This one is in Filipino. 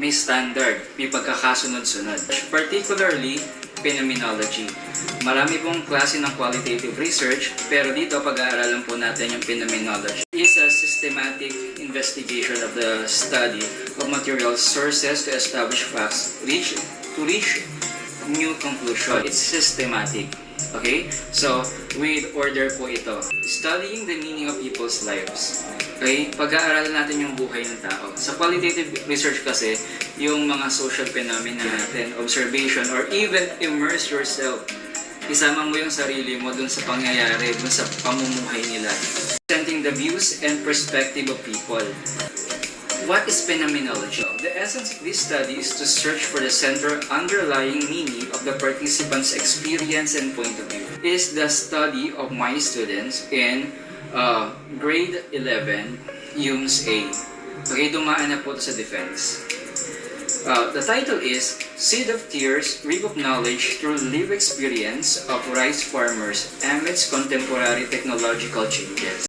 may standard, may pagkakasunod-sunod. Particularly, phenomenology. Marami pong klase ng qualitative research, pero dito pag-aaralan po natin yung phenomenology. It is a systematic investigation of the study of material sources to establish facts, to reach new conclusion. It's systematic. Okay? So, with order po ito. Studying the meaning of people's lives. Okay? Pag-aaralan natin yung buhay ng tao. Sa qualitative research kasi, yung mga social phenomena natin, observation, or even immerse yourself. Isama mo yung sarili mo dun sa pangyayari, dun sa pamumuhay nila. Presenting the views and perspective of people. What is phenomenology? The essence of this study is to search for the central underlying meaning of the participant's experience and point of view. It is the study of my students in grade 11, UMS A. Okay, dumaan na po ito sa defense. The title is Seed of Tears, Reap of Knowledge Through Lived Experience of Rice Farmers Amidst Contemporary Technological Changes.